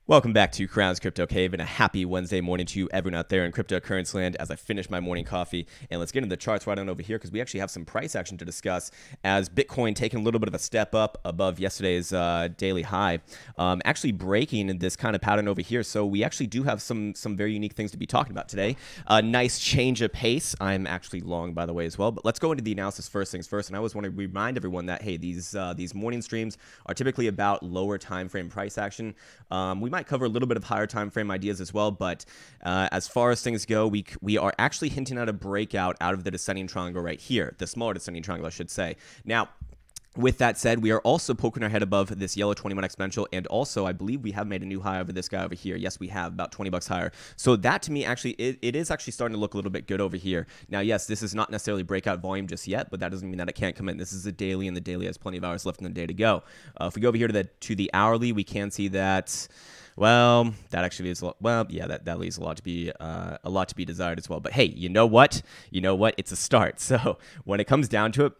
Welcome back to Krown's Crypto Cave, and a happy Wednesday morning to you, everyone out there in cryptocurrency land as I finish my morning coffee. And let's get into the charts right on over here because we actually have some price action to discuss as Bitcoin taking a little bit of a step up above yesterday's daily high, actually breaking this kind of pattern over here. So we actually do have some very unique things to be talking about today. A nice change of pace. I'm actually long, by the way, as well. But let's go into the analysis first things first. And I always want to remind everyone that, hey, these morning streams are typically about lower time frame price action. We might cover a little bit of higher time frame ideas as well, but as far as things go, we are actually hinting at a breakout out of the descending triangle right here, the smaller descending triangle, I should say. Now, with that said, we are also poking our head above this yellow 21 exponential, and also I believe we have made a new high over this guy over here. Yes, we have, about 20 bucks higher. So that to me actually, it is actually starting to look a little bit good over here. Now, yes, this is not necessarily breakout volume just yet, but that doesn't mean that it can't come in. This is a daily, and the daily has plenty of hours left in the day to go. If we go over here to the hourly, we can see that. Well, that actually is a lot. Well, yeah, that leaves a lot to be desired as well. But hey, you know what? It's a start. So when it comes down to it,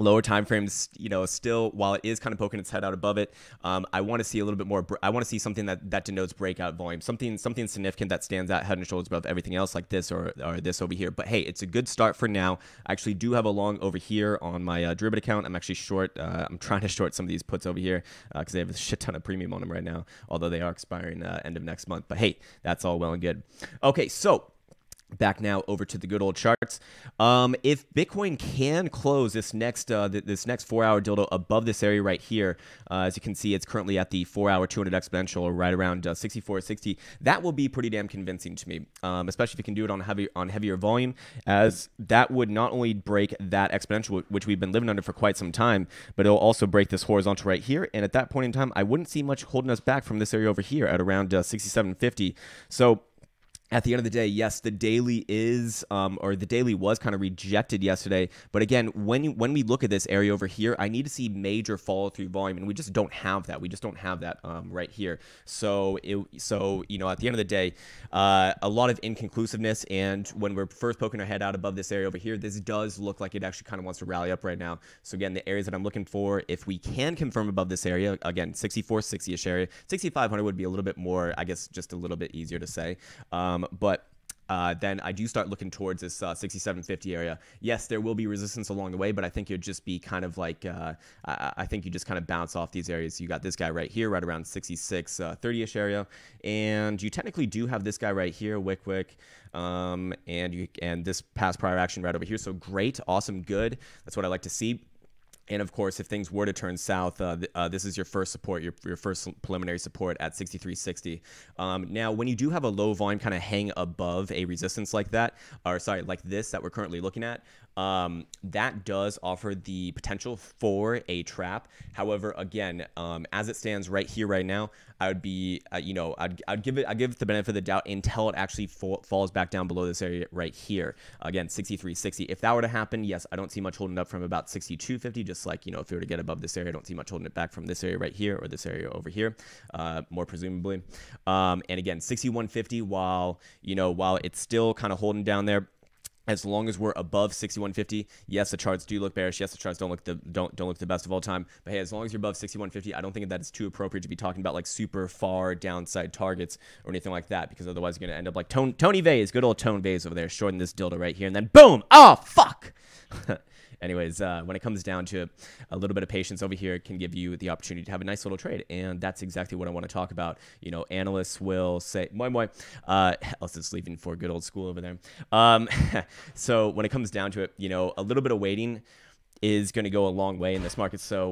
lower time frames, still, while it is kind of poking its head out above it, I want to see a little bit more. I want to see something that denotes breakout volume, something significant that stands out head and shoulders above everything else, like this or this over here. But hey, it's a good start for now. I actually do have a long over here on my Deribit account. I'm actually short. I'm trying to short some of these puts over here because they have a shit ton of premium on them right now, although they are expiring end of next month. But hey, that's all well and good. Okay, so back now over to the good old charts. If Bitcoin can close this next 4-hour dildo above this area right here, as you can see, it's currently at the 4-hour 200 exponential, or right around 64.60. That will be pretty damn convincing to me, especially if you can do it on heavier volume, as that would not only break that exponential, which we've been living under for quite some time, but it'll also break this horizontal right here. And at that point in time, I wouldn't see much holding us back from this area over here at around 67.50. So at the end of the day, yes, the daily is, or the daily was kind of rejected yesterday. But again, when we look at this area over here, I need to see major follow through volume, and we just don't have that. We just don't have that right here. So at the end of the day, a lot of inconclusiveness. And when we're first poking our head out above this area over here, this does look like it actually kind of wants to rally up right now. So again, the areas that I'm looking for, if we can confirm above this area, again, 64.60-ish area, 6,500 would be a little bit more, I guess, just a little bit easier to say. But then I do start looking towards this 67.50 area. Yes, there will be resistance along the way, but I think you'd just be kind of like, I think you just kind of bounce off these areas. You got this guy right here, right around 66.30-ish area, and you technically do have this guy right here, Wick, and this past prior action right over here. So great, awesome, good. That's what I like to see. And of course, if things were to turn south, this is your first support, your first preliminary support at 63.60. Now, when you do have a low volume kind of hang above a resistance like that, or sorry, like this that we're currently looking at, that does offer the potential for a trap. However, again, as it stands right here, right now, I would be, I'd give it the benefit of the doubt until it actually falls back down below this area right here. Again, 63.60. If that were to happen, yes, I don't see much holding up from about 62.50. Just like, if we were to get above this area, I don't see much holding it back from this area right here or this area over here, more presumably. And again, 61.50, while it's still kind of holding down there, as long as we're above 61.50, yes, the charts do look bearish. Yes, the charts don't look the best of all time. But hey, as long as you're above 61.50, I don't think that it's too appropriate to be talking about like super far downside targets or anything like that, because otherwise you're gonna end up like Tony Vase, good old Tone Vase over there, shorting this dildo right here, and then boom, oh fuck. Anyways, when it comes down to it, a little bit of patience over here can give you the opportunity to have a nice little trade, and that's exactly what I want to talk about. Analysts will say, moi, else it's leaving for good old school over there. So when it comes down to it, a little bit of waiting is going to go a long way in this market. So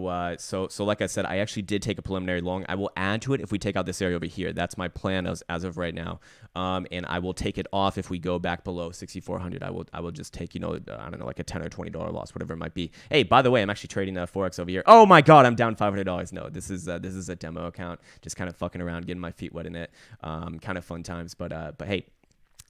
like I said, I actually did take a preliminary long. I will add to it if we take out this area over here. That's my plan as of right now. And I will take it off if we go back below 6,400. I will just take, I don't know, like a $10 or $20 loss, whatever it might be. Hey, by the way, I'm actually trading Forex over here. Oh my God, I'm down $500. No, this is a demo account. Just kind of fucking around, getting my feet wet in it. Kind of fun times, but hey.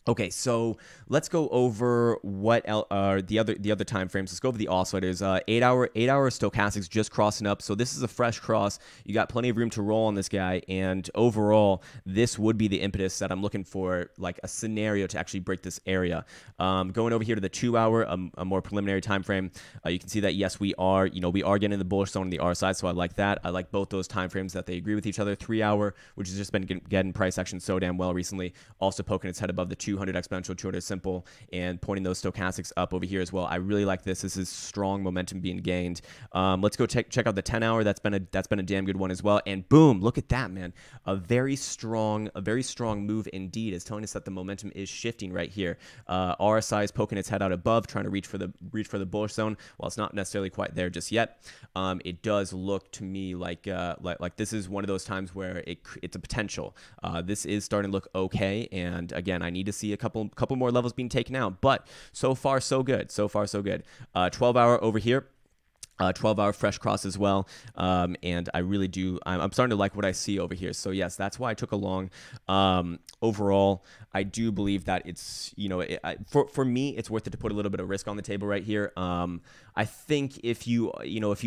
Okay, so let's go over the other time frames. Let's go over the oscillators. 8 hour stochastics just crossing up. So this is a fresh cross. You got plenty of room to roll on this guy, and overall, this would be the impetus that I'm looking for, like a scenario to actually break this area. Going over here to the 2 hour, a more preliminary time frame. You can see that yes, we are getting in the bullish zone on the R side. So I like that. I like both those time frames that they agree with each other. 3 hour, which has just been getting price action so damn well recently, also poking its head above the 200 exponential, 200 simple, and pointing those stochastics up over here as well. I really like this. This is strong momentum being gained. Let's go check out the 10 hour. That's been a damn good one as well. And boom, look at that, man. A very strong move indeed. Is telling us that the momentum is shifting right here. RSI is poking its head out above, trying to reach for the bullish zone. While it's not necessarily quite there just yet, it does look to me like this is one of those times where it's a potential. This is starting to look okay, and again, I need to see a couple more levels being taken out, but so far so good. 12 hour over here. 12-hour fresh cross as well, and I really do. I'm starting to like what I see over here. So yes, that's why I took a long. Overall, I do believe that it's for me, it's worth it to put a little bit of risk on the table right here. I think if you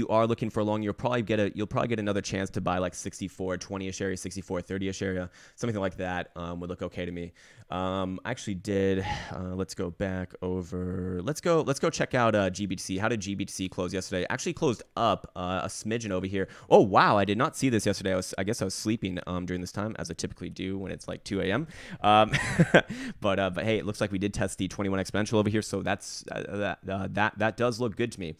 are looking for a long, you'll probably get another chance to buy like 64.20ish area, 64.30ish area, something like that. Would look okay to me. I actually did. Let's go back over. Let's go check out GBTC. How did GBTC close yesterday? Actually closed up a smidgen over here. Oh wow, I did not see this yesterday. I guess I was sleeping during this time, as I typically do when it's like 2 a.m. But hey, it looks like we did test the 21 exponential over here, so that does look good to me.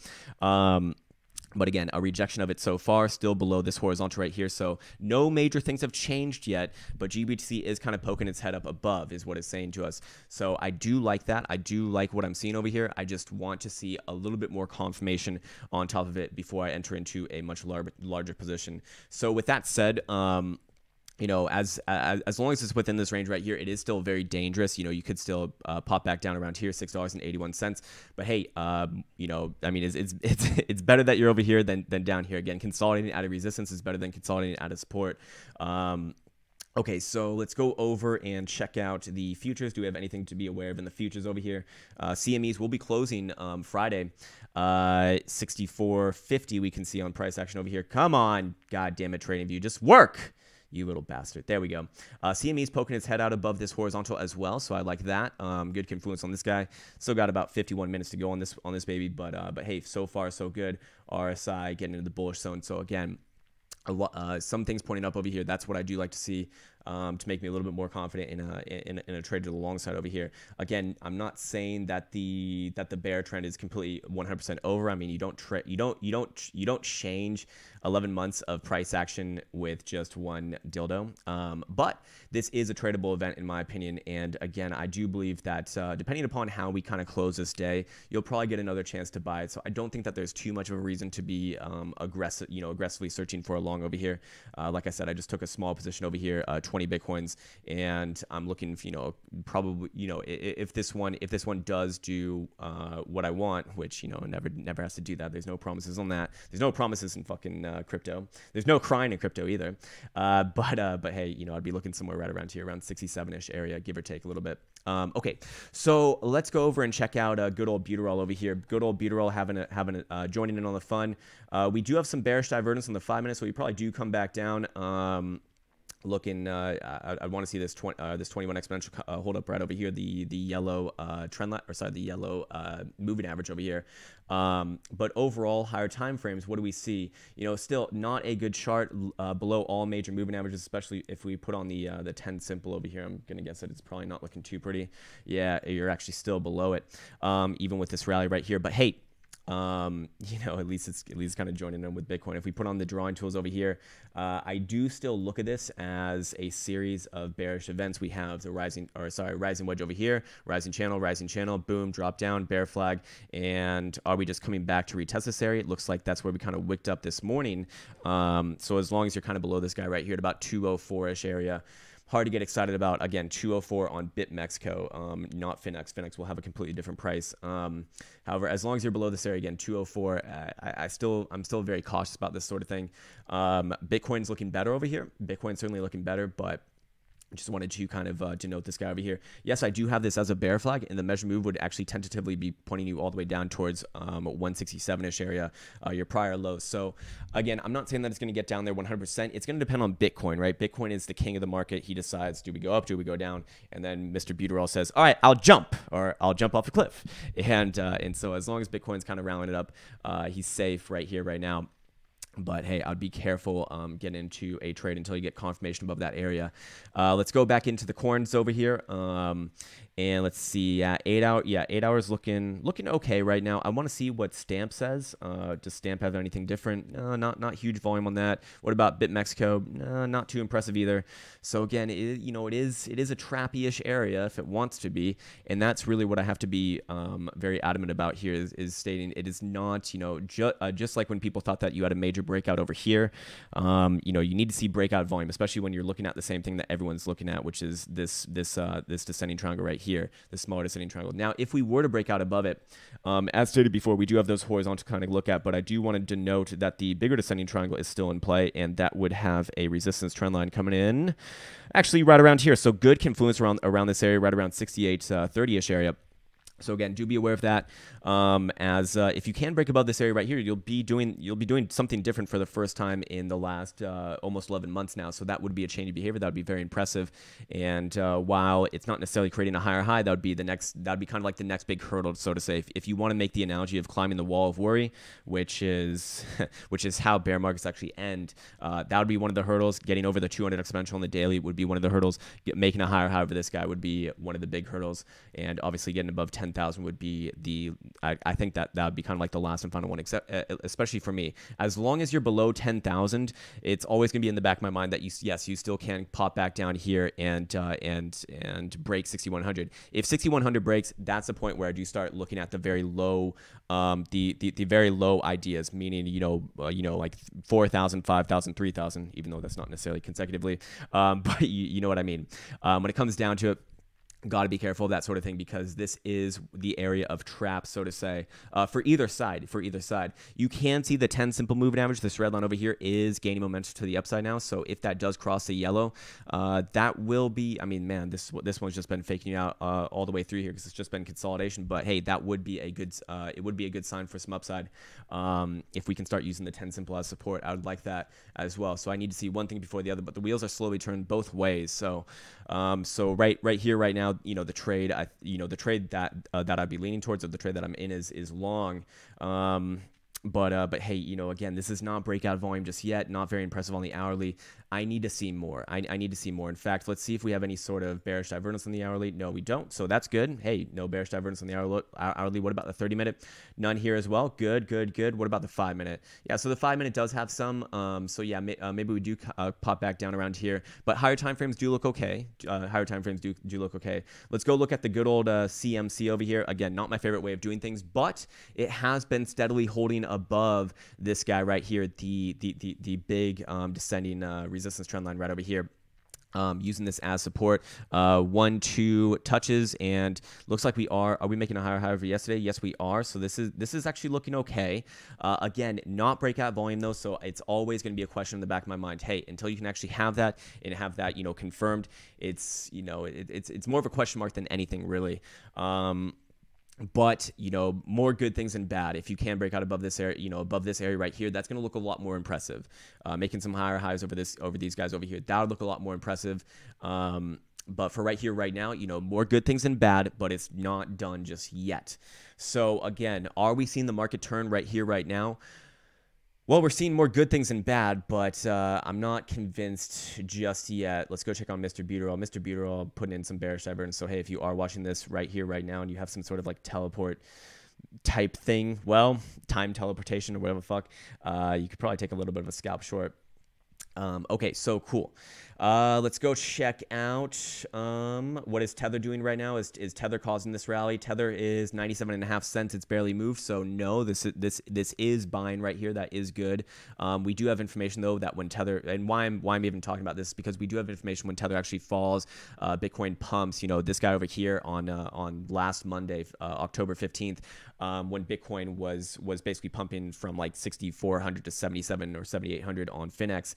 But again, a rejection of it so far, still below this horizontal right here. So no major things have changed yet, but GBTC is kind of poking its head up above is what it's saying to us. So I do like that. I do like what I'm seeing over here. I just want to see a little bit more confirmation on top of it before I enter into a much larger position. So with that said, as long as it's within this range right here, it is still very dangerous. You could still pop back down around here, $6.81. But hey, I mean, it's better that you're over here than down here. Again, consolidating out of resistance is better than consolidating out of support. Okay, so let's go over and check out the futures. Do we have anything to be aware of in the futures over here? CMEs will be closing Friday. 64.50 we can see on price action over here. Come on, God damn it, TradingView, just work. You little bastard. There we go. CME is poking its head out above this horizontal as well, so I like that. Good confluence on this guy. Still got about 51 minutes to go on this baby, but hey, so far so good. RSI getting into the bullish zone. So again, some things pointing up over here. That's what I do like to see to make me a little bit more confident in a trade to the long side over here. Again, I'm not saying that the bear trend is completely 100% over. I mean, you don't change 11 months of price action with just one dildo. But this is a tradable event in my opinion. And again, I do believe that depending upon how we kind of close this day, you'll probably get another chance to buy it. So I don't think that there's too much of a reason to be aggressively searching for a long over here. Like I said, I just took a small position over here, 20 Bitcoins, and I'm looking, probably, if this one does do what I want, which, never has to do that. There's no promises on that. There's no promises in fucking crypto. There's no crying in crypto either. But hey, I'd be looking somewhere right around here, around 67-ish area, give or take a little bit. Okay, so let's go over and check out good old Butyrol over here. Good old Butyrol joining in on the fun. We do have some bearish divergence on the 5 minutes, so we probably do come back down. Looking, I want to see this 21 exponential hold up right over here, the yellow trend line, or sorry, the yellow moving average over here. But overall, higher time frames, what do we see? Still not a good chart below all major moving averages, especially if we put on the 10 simple over here. I'm gonna guess that it's probably not looking too pretty. Yeah, you're actually still below it, even with this rally right here. But hey, at least kind of joining in with Bitcoin. If we put on the drawing tools over here, I do still look at this as a series of bearish events. We have the rising wedge over here, rising channel, boom, drop down, bear flag, and are we just coming back to retest this area? It looks like that's where we kind of wicked up this morning. So as long as you're kind of below this guy right here at about 204-ish area, hard to get excited about. Again, 204 on BitMexico, not Finex. Finex will have a completely different price. However, as long as you're below this area, again, 204, I'm still very cautious about this sort of thing. Bitcoin's looking better over here. Bitcoin's certainly looking better, but Just wanted to kind of denote this guy over here. Yes, I do have this as a bear flag, and the measure move would actually tentatively be pointing you all the way down towards 167-ish area, your prior lows. So again, I'm not saying that it's going to get down there 100%. It's going to depend on Bitcoin, right? Bitcoin is the king of the market. He decides, do we go up, do we go down? And then Mr. Buterol says, all right, I'll jump, or I'll jump off a cliff. And so as long as Bitcoin's kind of rounding it up, he's safe right here, right now. But hey, I'd be careful getting into a trade until you get confirmation above that area. Let's go back into the corns over here. And let's see, 8 hour, 8 hours looking okay right now. I want to see what Stamp says. Does Stamp have anything different? Not huge volume on that. What about BitMexico? Not too impressive either. So again, it is a trappy-ish area if it wants to be, and that's really what I have to be very adamant about here is stating it is not, just like when people thought that you had a major breakout over here. You need to see breakout volume, especially when you're looking at the same thing that everyone's looking at, which is this descending triangle right here, the smaller descending triangle. Now, if we were to break out above it, as stated before, we do have those horizontal to kind of look at, but I do want to denote that the bigger descending triangle is still in play, and that would have a resistance trend line coming in actually right around here. So good confluence around this area, right around 68.30-ish area. So again, do be aware of that. If you can break above this area right here, you'll be doing something different for the first time in the last almost 11 months now. So that would be a change of behavior. That would be very impressive. And while it's not necessarily creating a higher high, that would be kind of like the next big hurdle, so to say. If you want to make the analogy of climbing the wall of worry, which is how bear markets actually end, that would be one of the hurdles. Getting over the 200 exponential on the daily would be one of the hurdles. Making a higher high over this guy would be one of the big hurdles. And obviously getting above 10,000 would be I think that would be kind of like the last and final one, except especially for me. As long as you're below 10,000, it's always going to be in the back of my mind that you still can pop back down here and break 6,100. If 6,100 breaks, that's the point where I do start looking at the very low the very low ideas, meaning like 4,000, 5,000, 3,000, even though that's not necessarily consecutively, but you know what I mean. When it comes down to it, got to be careful of that sort of thing, because this is the area of traps, so to say, for either side. You can see the 10 simple moving average. This red line over here is gaining momentum to the upside now. So if that does cross the yellow, that will be, I mean, man, this one's just been faking out all the way through here because it's just been consolidation. But hey, that would be a good, it would be a good sign for some upside. If we can start using the 10 simple as support, I would like that as well. So I need to see one thing before the other, but the wheels are slowly turned both ways. So, right here, right now, the trade, the trade that I'd be leaning towards, or the trade that I'm in is long. But hey, again, this is not breakout volume just yet. Not very impressive on the hourly. I need to see more. I need to see more. In fact, let's see if we have any sort of bearish divergence on the hourly. No, we don't. So that's good. Hey, no bearish divergence on the hourly. What about the 30-minute? None here as well. Good. What about the 5-minute? Yeah, so the 5-minute does have some. So yeah, maybe we do pop back down around here. But higher time frames do look okay. Higher time frames do look okay. Let's go look at the good old CMC over here. Again, not my favorite way of doing things, but it has been steadily holding above this guy right here, the big descending resistance trend line right over here. Using this as support, 1-2 touches, and looks like are we making a higher high over yesterday? Yes, we are. So this is actually looking okay. Again, not breakout volume though, so it's always going to be a question in the back of my mind. Hey, until you can actually have that and have that confirmed, it's it's more of a question mark than anything really. But more good things than bad. If you can break out above this area, above this area right here, that's going to look a lot more impressive. Making some higher highs over these guys over here, that would look a lot more impressive. But for right here, right now, more good things than bad, but it's not done just yet. So again, are we seeing the market turn right here, right now? Well, we're seeing more good things than bad, but I'm not convinced just yet. Let's go check on Mr. Buterol. Mr. Buterol putting in some bearish divergence. So, hey, if you are watching this right here, right now, and you have some sort of like teleport type thing, well, time teleportation or whatever the fuck, you could probably take a little bit of a scalp short. Okay, so cool. Let's go check out what is Tether doing right now. Is Tether causing this rally? Tether is 97.5 cents. It's barely moved, so no, this is buying right here. That is good. We do have information though that when Tether, and why I'm even talking about this is because we do have information when Tether actually falls, Bitcoin pumps. This guy over here on last Monday, October 15th, when Bitcoin was basically pumping from like 6,400 to 77 or 7,800 on Finex,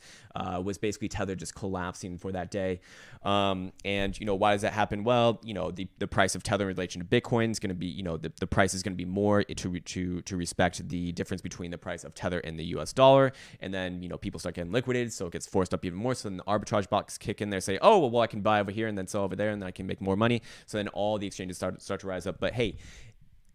was basically Tether just collapsed half seen for that day. And, why does that happen? Well, the price of Tether in relation to Bitcoin is going to be, the price is going to be more to respect the difference between the price of Tether and the US dollar. And then, people start getting liquidated. So it gets forced up even more. So then the arbitrage box kick in there, say, oh, well, I can buy over here and then sell over there and then I can make more money. So then all the exchanges start to rise up. But hey,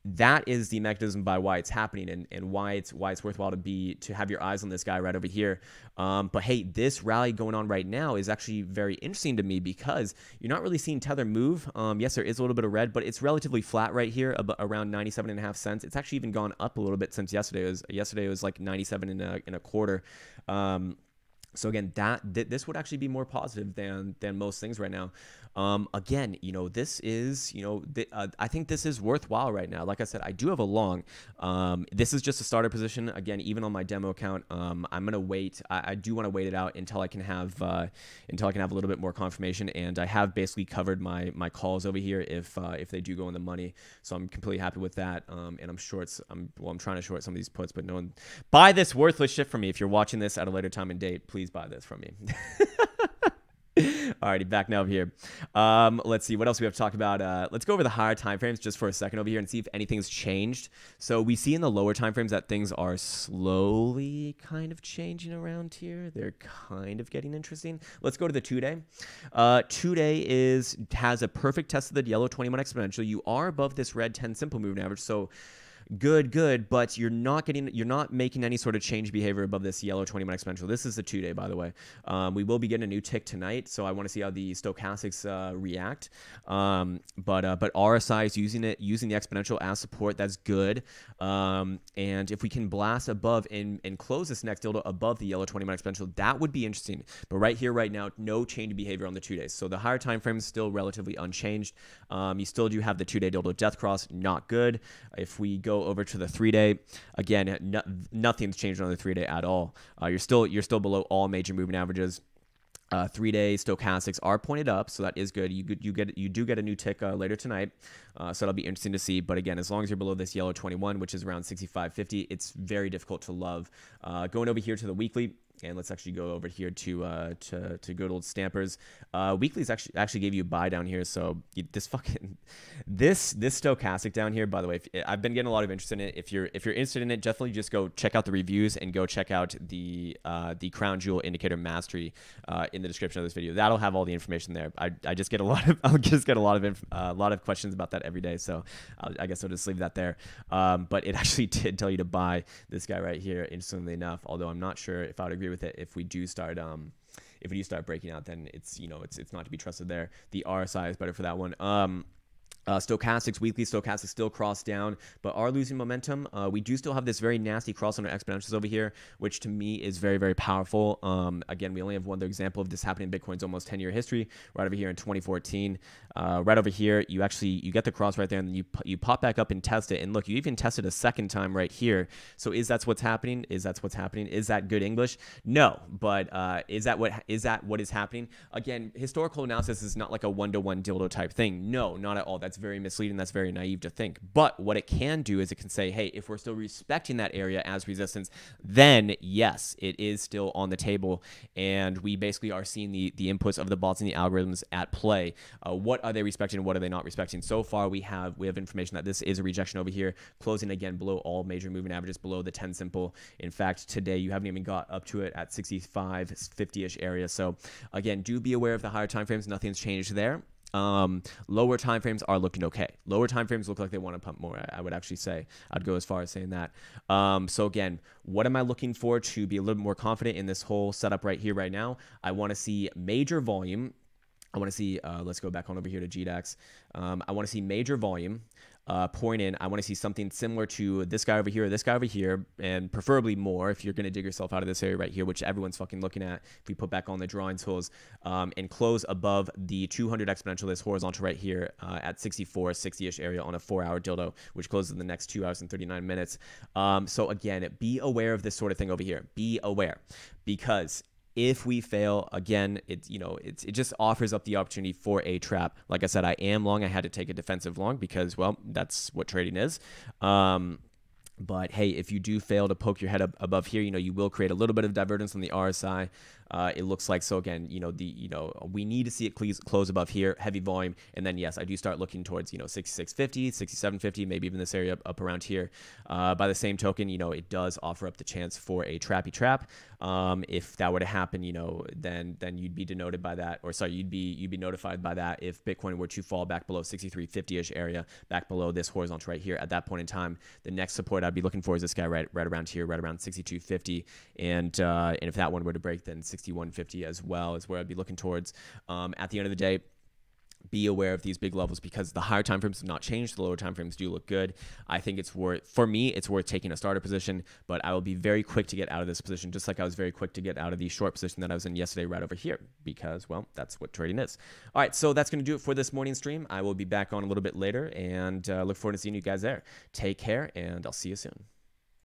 that is the mechanism by why it's happening and why it's worthwhile to have your eyes on this guy right over here. But hey, this rally going on right now is actually very interesting to me because you're not really seeing Tether move. Yes, there is a little bit of red, but it's relatively flat right here, around 97.5 cents. It's actually even gone up a little bit since yesterday. Yesterday it was like 97 and a quarter. So again, this would actually be more positive than most things right now. Again, this is, I think this is worthwhile right now. Like I said, I do have a long. This is just a starter position. Again, even on my demo account, I'm gonna wait. I do want to wait it out until I can have a little bit more confirmation. And I have basically covered my calls over here if they do go in the money. So I'm completely happy with that. And I'm shorts. I'm trying to short some of these puts, but no one buy this worthless shit from me. If you're watching this at a later time and date, please buy this from me. Alrighty, back now over here. Let's see what else we have to talk about. Let's go over the higher time frames just for a second over here and see if anything's changed. So we see in the lower time frames that things are slowly kind of changing around here. They're kind of getting interesting. Let's go to the 2-day. 2-day has a perfect test of the yellow 21 exponential. You are above this red 10 simple moving average, so good, but you're not making any sort of change behavior above this yellow 21 exponential. This is the 2-day, by the way. We will be getting a new tick tonight, so I want to see how the stochastics react. But RSI is using the exponential as support. That's good. And if we can blast above and close this next dildo above the yellow 21 exponential, that would be interesting. But right here, right now, no change behavior on the 2 days. So the higher time frame is still relatively unchanged. You still do have the 2-day dildo death cross, not good. If we go over to the 3-day, again, nothing's changed on the 3-day at all. You're still below all major moving averages. 3-day stochastics are pointed up, so that is good. You do get a new tick later tonight, so that'll be interesting to see. But again, as long as you're below this yellow 21, which is around 65.50, it's very difficult to love. Going over here to the weekly. And let's actually go over here to good old Stampers. Weekly's actually gave you a buy down here. So this stochastic down here, by the way, I've been getting a lot of interest in it. If you're interested in it, definitely just go check out the reviews and go check out the Crown Jewel Indicator Mastery in the description of this video. That'll have all the information there. I just get a lot of questions about that every day. So I guess I'll just leave that there. But it actually did tell you to buy this guy right here, interestingly enough. Although I'm not sure if I would agree with it if we do start breaking out, then it's not to be trusted there. The RSI is better for that one. Stochastics, weekly stochastics still cross down, but are losing momentum. We do still have this very nasty cross on our exponentials over here, which to me is very, very powerful. Again, we only have one other example of this happening in Bitcoin's almost 10-year history, right over here in 2014. Right over here, you get the cross right there, and then you pop back up and test it. And look, you even tested a second time right here. So is that what's happening? Is that good English? No, but is that what is happening? Again, historical analysis is not like a one-to-one dildo type thing. No, not at all. That's very misleading. That's very naive to think. But what it can do is it can say, hey, if we're still respecting that area as resistance, then yes, it is still on the table. And we basically are seeing the inputs of the bots and the algorithms at play. What are they respecting and what are they not respecting? So far, we have information that this is a rejection over here, closing again below all major moving averages, below the 10 simple. In fact, today you haven't even got up to it at 65, 50-ish area. So again, do be aware of the higher time frames. Nothing's changed there. Lower time frames are looking okay. Lower time frames look like they want to pump more. I would actually say I'd go as far as saying that. So again, what am I looking for to be a little more confident in this whole setup right here, right now? I want to see major volume. I want to see, let's go back on over here to GDAX. I want to see major volume pouring in. I want to see something similar to this guy over here, or this guy over here, and preferably more if you're going to dig yourself out of this area right here, which everyone's fucking looking at. If we put back on the drawing tools and close above the 200 exponential, this horizontal right here at 64, 60-ish area on a 4-hour dildo, which closes in the next 2 hours and 39 minutes. So again, be aware of this sort of thing over here. Be aware, because if we fail, again, it just offers up the opportunity for a trap. Like I said, I am long. I had to take a defensive long because, well, that's what trading is. But hey, if you do fail to poke your head up above here, you will create a little bit of divergence on the RSI. It looks like, so again, we need to see it close above here, heavy volume, and then yes, I do start looking towards 66.50, 67.50, maybe even this area up around here. By the same token, it does offer up the chance for a trappy trap. If that were to happen, then you'd be denoted by that, or sorry, you'd be notified by that if Bitcoin were to fall back below 63.50-ish area, back below this horizontal right here. At that point in time, the next support I'd be looking for is this guy right around here, right around 62.50, and if that one were to break, then 61.50 as well is where I'd be looking towards. At the end of the day, be aware of these big levels, because the higher time frames have not changed. The lower time frames do look good. I think it's worth taking a starter position, but I will be very quick to get out of this position, just like I was very quick to get out of the short position that I was in yesterday right over here, because, well, that's what trading is. All right, so that's going to do it for this morning stream. I will be back on a little bit later, and look forward to seeing you guys there. Take care, and I'll see you soon.